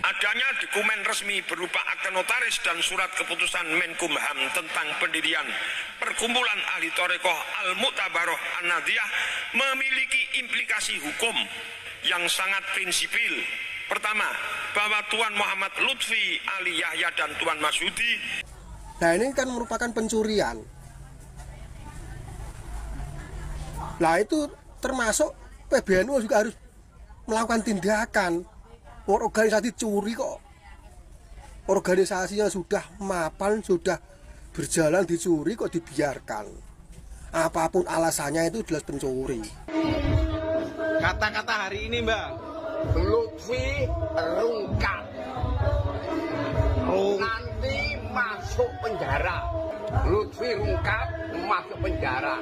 Adanya dokumen resmi berupa akte notaris dan surat keputusan Menkumham tentang pendirian Perkumpulan Ahli Thariqah Al-Mu'tabaroh An-Nahdiyah memiliki implikasi hukum yang sangat prinsipil. Pertama, bahwa Tuan Muhammad Lutfi Ali Yahya dan Tuan Masyudi. Nah, ini kan merupakan pencurian. Nah, itu termasuk PBNU juga harus melakukan tindakan. Organisasi curi kok, organisasinya sudah mapan, sudah berjalan dicuri kok dibiarkan. Apapun alasannya itu jelas pencuri. Kata-kata hari ini, Mbak, Lutfi rungkat, nanti masuk penjara. Lutfi rungkat masuk penjara,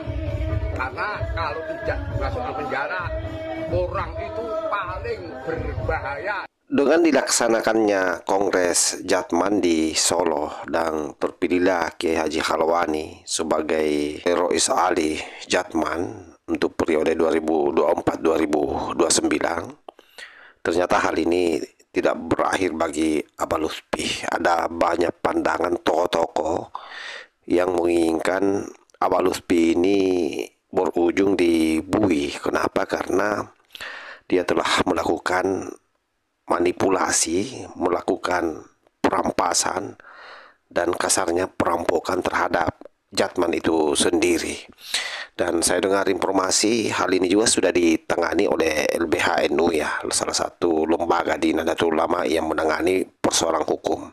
karena kalau tidak masuk ke penjara, orang itu paling berbahaya. Dengan dilaksanakannya Kongres Jatman di Solo dan terpilihlah Kiai Haji Khalwani sebagai Rois Ali Jatman untuk periode 2024-2029, ternyata hal ini tidak berakhir bagi Abah Lutfi. Ada banyak pandangan tokoh-tokoh yang menginginkan Abah Lutfi ini berujung di bui. Kenapa? Karena dia telah melakukan manipulasi, melakukan perampasan, dan kasarnya perampokan terhadap Jatman itu sendiri. Dan saya dengar informasi hal ini juga sudah ditangani oleh LBHNU, ya, salah satu lembaga di Nahdlatul Ulama yang menangani persoalan hukum.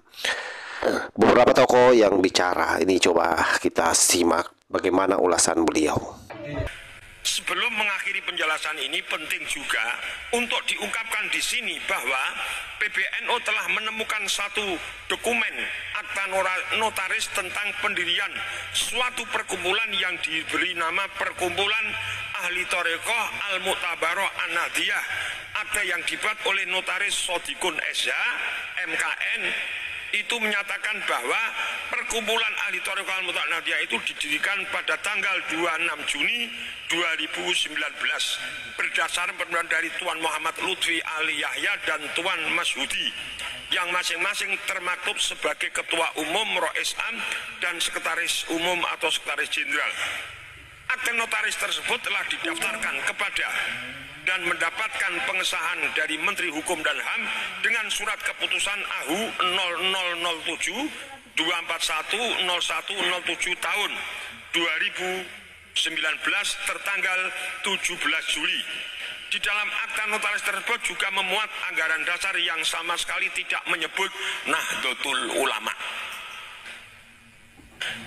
Beberapa tokoh yang bicara ini, coba kita simak bagaimana ulasan beliau. Sebelum mengakhiri penjelasan ini, penting juga untuk diungkapkan di sini bahwa PBNU telah menemukan satu dokumen akta notaris tentang pendirian suatu perkumpulan yang diberi nama Perkumpulan Ahli Thariqah Al-Mu'tabaroh An-Nahdiyah. Akta yang dibuat oleh notaris Sodikun SH, MKN, itu menyatakan bahwa Perkumpulan Ahli Thariqah Al-Mu'tabaroh An-Nahdiyah itu didirikan pada tanggal 26 Juni 2019 berdasarkan permintaan dari Tuan Muhammad Lutfi Ali Yahya dan Tuan Masyudi, yang masing-masing termaktub sebagai Ketua Umum, Rois Am, dan Sekretaris Umum atau Sekretaris Jenderal. Akte notaris tersebut telah didaftarkan kepada dan mendapatkan pengesahan dari Menteri Hukum dan HAM dengan surat keputusan AHU 0007 241 0107 tahun 2019 tertanggal 17 Juli. Di dalam akta notaris tersebut juga memuat anggaran dasar yang sama sekali tidak menyebut Nahdlatul Ulama.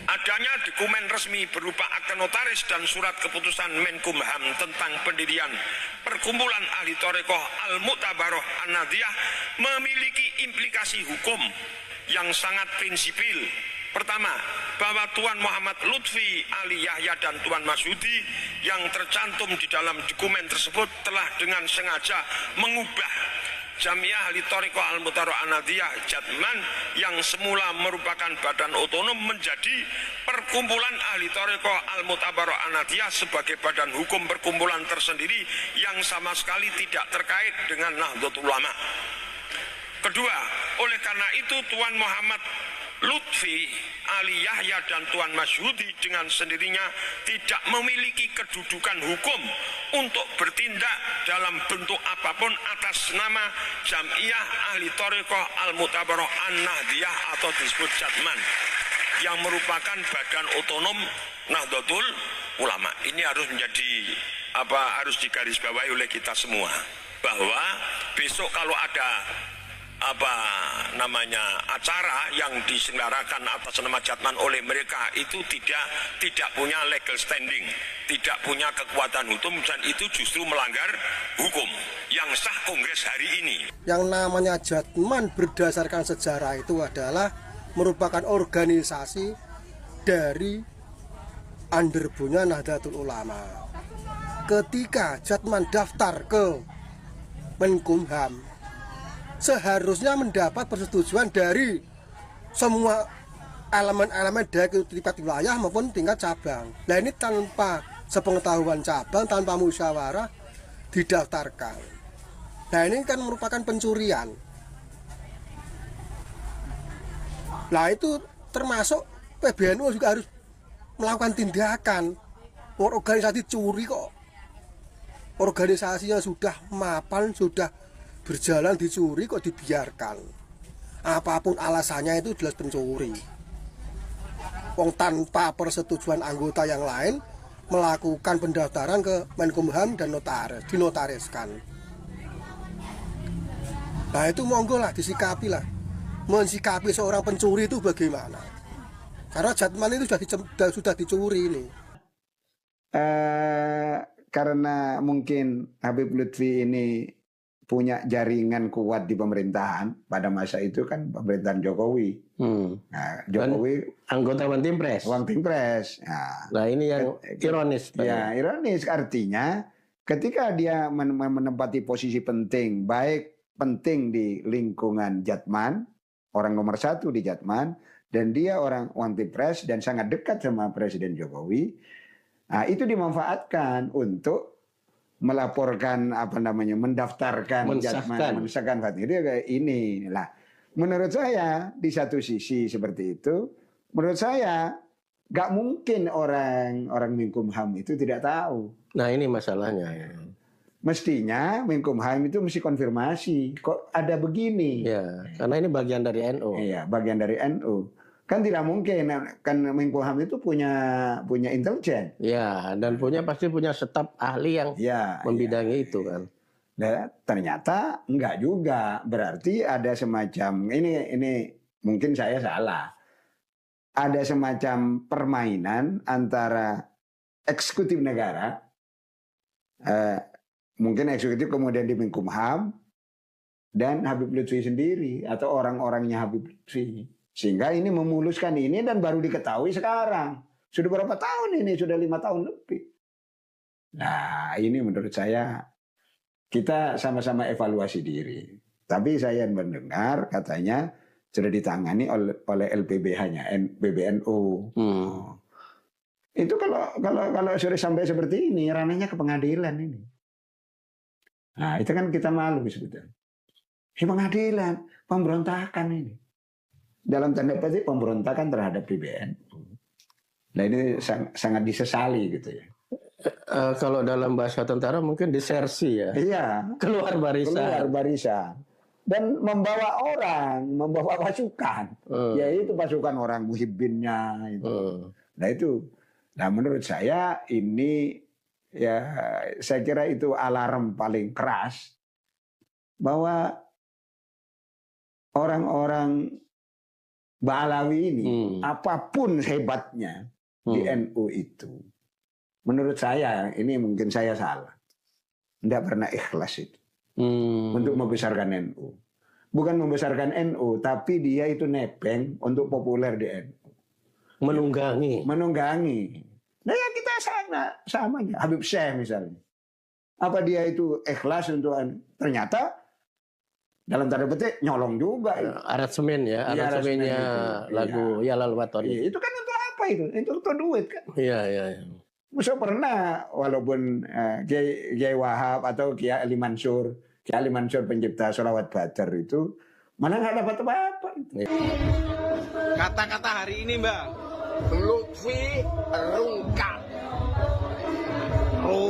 Adanya dokumen resmi berupa akte notaris dan surat keputusan Menkumham tentang pendirian Perkumpulan Ahli Thariqah Al-Mu'tabaroh An-Nahdiyah memiliki implikasi hukum yang sangat prinsipil. Pertama, bahwa Tuan Muhammad Lutfi Ali Yahya dan Tuan Masyudi yang tercantum di dalam dokumen tersebut telah dengan sengaja mengubah Jamiah Ahli Thariqah Al-Mu'tabaroh An-Nahdiyah Jatman yang semula merupakan badan otonom menjadi Perkumpulan Ahli Thariqah Al-Mu'tabaroh An-Nahdiyah sebagai badan hukum perkumpulan tersendiri yang sama sekali tidak terkait dengan Nahdlatul Ulama. Kedua, oleh karena itu Tuan Muhammad Lutfi Ali Yahya dan Tuan Masyudi dengan sendirinya tidak memiliki kedudukan hukum untuk bertindak dalam bentuk apapun atas nama Jamiah Ahli Thariqah Al-Mu'tabaroh An-Nahdiyah atau disebut Jatman, yang merupakan badan otonom Nahdlatul Ulama. Ini harus menjadi harus digarisbawahi oleh kita semua, bahwa besok kalau ada acara yang diselenggarakan atas nama Jatman oleh mereka itu tidak punya legal standing, tidak punya kekuatan hukum, dan itu justru melanggar hukum yang sah Kongres hari ini. Yang namanya Jatman berdasarkan sejarah itu adalah merupakan organisasi dari underbunya Nahdlatul Ulama. Ketika Jatman daftar ke Menkumham, seharusnya mendapat persetujuan dari semua elemen-elemen dari tingkat wilayah maupun tingkat cabang. Nah, ini tanpa sepengetahuan cabang, tanpa musyawarah didaftarkan. Nah, ini kan merupakan pencurian. Nah itu termasuk PBNU juga harus melakukan tindakan. Organisasi curi kok, organisasinya sudah mapan, sudah berjalan dicuri kok dibiarkan. Apapun alasannya itu jelas pencuri. Wong tanpa persetujuan anggota yang lain melakukan pendaftaran ke Menkumham dan notaris, dinotariskan. Nah itu monggo lah disikapi lah. Mensikapi seorang pencuri itu bagaimana? Karena Jatman itu sudah dicuri ini. Karena mungkin Habib Lutfi ini punya jaringan kuat di pemerintahan pada masa itu kan pemerintahan Jokowi. Nah, Jokowi anggota One Team Press. One Team Press. Nah ini yang ironis. Ya ironis artinya ketika dia menempati posisi penting, baik penting di lingkungan Jatman, orang nomor 1 di Jatman, dan dia orang One Team Press dan sangat dekat sama Presiden Jokowi. Nah, itu dimanfaatkan untuk melaporkan mendaftarkan Jatman, mensahkan Fatwa kayak ini. Lah, menurut saya di satu sisi seperti itu, menurut saya nggak mungkin orang Menkumham itu tidak tahu. Nah, ini masalahnya. Mestinya Menkumham itu mesti konfirmasi, kok ada begini. Ya, karena ini bagian dari NU. Iya, bagian dari NU. Kan tidak mungkin, kan Menkumham itu punya intelijen. Ya, dan pasti punya staf ahli yang membidangi itu kan. Nah, ternyata enggak juga. Berarti ada semacam ini mungkin saya salah. Ada semacam permainan antara eksekutif negara, mungkin eksekutif kemudian di Menkumham, dan Habib Lutfi sendiri atau orang-orangnya Habib Lutfi. Sehingga ini memuluskan ini dan baru diketahui sekarang. Sudah berapa tahun ini? Sudah 5 tahun lebih. Nah ini menurut saya kita sama-sama evaluasi diri. Tapi saya mendengar katanya sudah ditangani oleh LPBH-nya, PBNU. Itu kalau sudah sampai seperti ini, ranahnya ke pengadilan ini. Nah itu kan kita malu sebetulnya. Ini pengadilan, pemberontakan ini. Dalam tanda petik pemberontakan terhadap PBNU. Nah ini sangat disesali gitu ya. Kalau dalam bahasa tentara mungkin disersi ya. Iya. Keluar barisan. Dan membawa pasukan. Yaitu pasukan orang muhibbinnya itu. Nah menurut saya ini ya saya kira itu alarm paling keras bahwa orang-orang Ba'alawi ini, apapun hebatnya di NU itu, menurut saya, ini mungkin saya salah, tidak pernah ikhlas itu untuk membesarkan NU. Bukan membesarkan NU, tapi dia itu nepeng untuk populer di NU. Menunggangi. Nah ya kita sama aja. Habib Syekh misalnya. Apa dia itu ikhlas untuk ternyata dalam tanda petik nyolong juga. Aransemen ya, aransemennya lagu Yalal Waton. Itu kan untuk apa itu? Itu untuk duit kan. Iya. Saya pernah walaupun Kiai Wahab atau Kiai Ali Mansur pencipta Sholawat Badar itu mana nggak dapat apa-apa. Kata-kata hari ini Mbak Lutfi rungkat.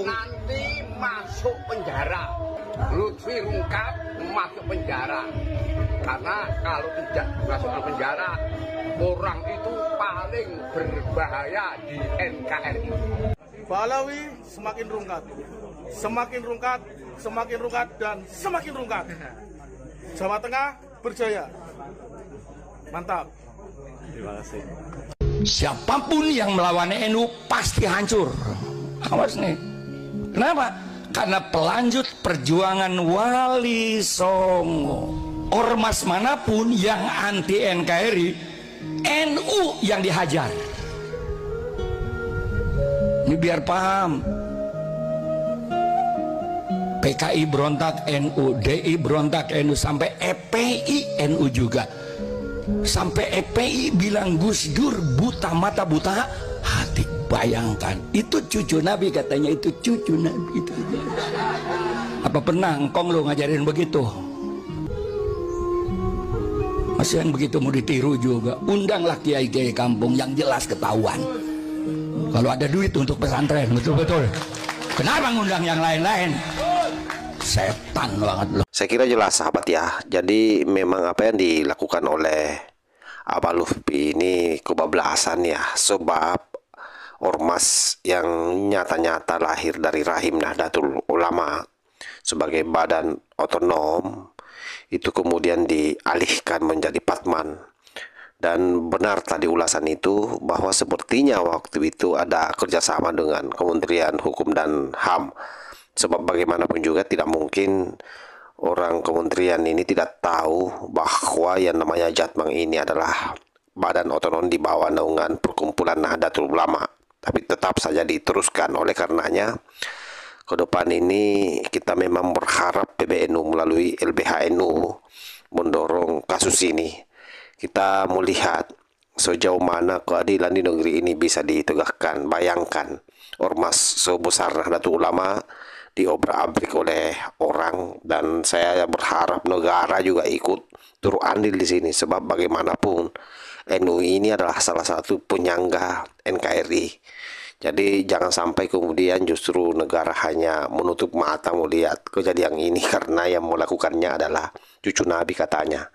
Nanti masuk penjara. Lutfi rungkat masuk penjara. Karena kalau tidak masuk ke penjara, orang itu paling berbahaya di NKRI. Ba'alawi semakin rungkat. Semakin rungkat, semakin rungkat, dan semakin rungkat. Jawa Tengah berjaya. Mantap. Terima kasih. Siapapun yang melawan NU pasti hancur. Awas nih. Kenapa? Karena pelanjut perjuangan Wali Songo. Ormas manapun yang anti NKRI, NU yang dihajar. Ini biar paham. PKI berontak NU, DI berontak NU, sampai EPI NU juga. Sampai EPI bilang Gus Dur buta mata buta hati. Bayangkan, itu cucu Nabi katanya, itu cucu Nabi itu. Apa pernah engkong lo ngajarin begitu? Masih yang begitu mau ditiru juga. Undanglah kiai-kiai kampung yang jelas ketahuan. Kalau ada duit untuk pesantren, betul-betul. Kenapa ngundang yang lain-lain? Setan banget loh. Saya kira jelas sahabat ya. Jadi memang apa yang dilakukan oleh Abah Lutfi ini kebablasan ya. Sebab ormas yang nyata-nyata lahir dari rahim Nahdlatul Ulama sebagai badan otonom itu kemudian dialihkan menjadi Patman. Dan benar tadi ulasan itu bahwa sepertinya waktu itu ada kerjasama dengan Kementerian Hukum dan HAM. Sebab bagaimanapun juga tidak mungkin orang kementerian ini tidak tahu bahwa yang namanya Jatmang ini adalah badan otonom di bawah naungan Perkumpulan Nahdlatul Ulama. Tapi tetap saja diteruskan. Oleh karenanya ke depan ini kita memang berharap PBNU melalui LBHNU mendorong kasus ini. Kita melihat sejauh mana keadilan di negeri ini bisa ditegakkan. Bayangkan ormas sebesar Nahdlatul Ulama diobrak-abrik oleh orang, dan saya berharap negara juga ikut turut andil di sini, sebab bagaimanapun NU ini adalah salah satu penyangga NKRI. Jadi jangan sampai kemudian justru negara hanya menutup mata melihat kejadian ini karena yang melakukannya adalah cucu Nabi katanya.